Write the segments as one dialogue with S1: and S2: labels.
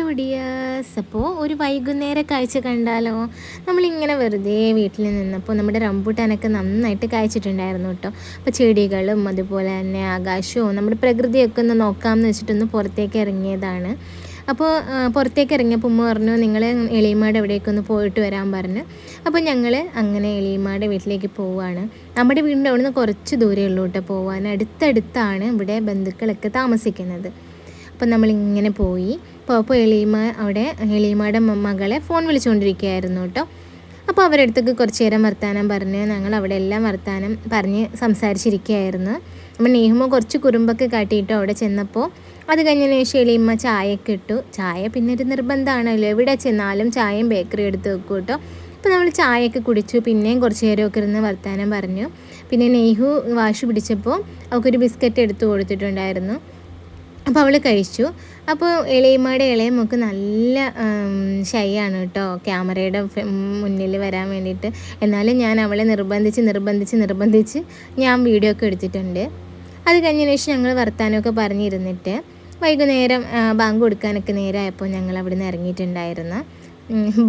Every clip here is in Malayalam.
S1: ഹലോ ഡിയേഴ്സ്, അപ്പോൾ ഒരു വൈകുന്നേര കാഴ്ച കണ്ടാലോ? നമ്മളിങ്ങനെ വെറുതെ വീട്ടിൽ നിന്നപ്പോൾ നമ്മുടെ റംബൂട്ടാനൊക്കെ നന്നായിട്ട് കായ്ച്ചിട്ടുണ്ടായിരുന്നു കേട്ടോ. അപ്പോൾ ചെടികളും അതുപോലെ തന്നെ ആകാശവും നമ്മുടെ പ്രകൃതിയൊക്കെ ഒന്ന് നോക്കാമെന്ന് വെച്ചിട്ടൊന്ന് പുറത്തേക്ക് ഇറങ്ങിയതാണ്. അപ്പോൾ പുറത്തേക്ക് ഇറങ്ങിയപ്പോൾ ഉമ്മ പറഞ്ഞു, നിങ്ങൾ എളിയമ്മയുടെ എവിടേക്കൊന്ന് പോയിട്ട് വരാൻ പറഞ്ഞു. അപ്പോൾ ഞങ്ങൾ അങ്ങനെ എളിയമ്മയുടെ വീട്ടിലേക്ക് പോവുകയാണ്. നമ്മുടെ വീടിൻ്റെ അവിടെ നിന്ന് കുറച്ച് ദൂരമേ ഉള്ളൂ കേട്ടോ പോകാൻ. അടുത്തടുത്താണ് ഇവിടെ ബന്ധുക്കളൊക്കെ താമസിക്കുന്നത്. അപ്പം നമ്മളിങ്ങനെ പോയി അപ്പോൾ എളിയമ്മയുടെ മകളെ ഫോൺ വിളിച്ചുകൊണ്ടിരിക്കുകയായിരുന്നു കേട്ടോ. അപ്പോൾ അവരുടെ അടുത്തേക്ക് കുറച്ച് നേരം വർത്താനം പറഞ്ഞ് ഞങ്ങൾ അവിടെ എല്ലാം വർത്താനം പറഞ്ഞ് സംസാരിച്ചിരിക്കുകയായിരുന്നു. അപ്പം നെയ്ഹുമ കുറച്ച് കുറുമ്പൊക്കെ കാട്ടിയിട്ടോ അവിടെ ചെന്നപ്പോൾ. അത് കഴിഞ്ഞതിന് ശേഷം എളിയമ്മ ചായയൊക്കെ ഇട്ടു. ചായ പിന്നെ ഒരു നിർബന്ധമാണല്ലോ, എവിടെ ചെന്നാലും ചായയും ബേക്കറി എടുത്ത് വെക്കും കേട്ടോ. അപ്പോൾ നമ്മൾ ചായയൊക്കെ കുടിച്ചു. പിന്നെയും കുറച്ച് നേരമൊക്കെ ഇരുന്ന് വർത്താനം പറഞ്ഞു. പിന്നെ നെയ്ഹു വാശി പിടിച്ചപ്പോൾ അവൾക്കൊരു ബിസ്ക്കറ്റ് എടുത്ത് കൊടുത്തിട്ടുണ്ടായിരുന്നു. അപ്പോൾ അവൾ കഴിച്ചു. അപ്പോൾ ഇളയമ്മയുടെ ഇളയമൊക്കെ നല്ല ഷൈ ആണ് കേട്ടോ ക്യാമറയുടെ മുന്നിൽ വരാൻ വേണ്ടിയിട്ട്. എന്നാലും ഞാൻ അവളെ നിർബന്ധിച്ച് ഞാൻ വീഡിയോ ഒക്കെ എടുത്തിട്ടുണ്ട്. അത് കഴിഞ്ഞതിന് ശേഷം ഞങ്ങൾ വർത്താനമൊക്കെ പറഞ്ഞിരുന്നിട്ട് വൈകുന്നേരം ബാങ്ക് കൊടുക്കാനൊക്കെ നേരമായപ്പോൾ ഞങ്ങൾ അവിടെ നിന്ന് ഇറങ്ങിയിട്ടുണ്ടായിരുന്നു.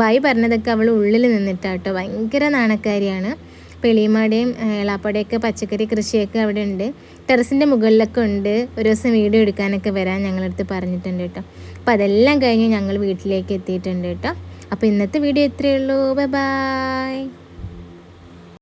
S1: ബൈ പറഞ്ഞതൊക്കെ അവൾ ഉള്ളിൽ നിന്നിട്ടാട്ടോ, ഭയങ്കര നാണക്കാരിയാണ്. എളിയമ്മയുടെയും എളാപ്പയുടെയൊക്കെ പച്ചക്കറി കൃഷിയൊക്കെ അവിടെ ഉണ്ട്. ടെറസിൻ്റെ മുകളിലൊക്കെ ഉണ്ട്. ഒരു ദിവസം വീഡിയോ എടുക്കാനൊക്കെ വരാൻ ഞങ്ങളടുത്ത് പറഞ്ഞിട്ടുണ്ട് കേട്ടോ. അപ്പോൾ അതെല്ലാം കഴിഞ്ഞ് ഞങ്ങൾ വീട്ടിലേക്ക് എത്തിയിട്ടുണ്ട് കേട്ടോ. അപ്പോൾ ഇന്നത്തെ വീഡിയോ ഇത്രയേ ഉള്ളൂ. Bye bye.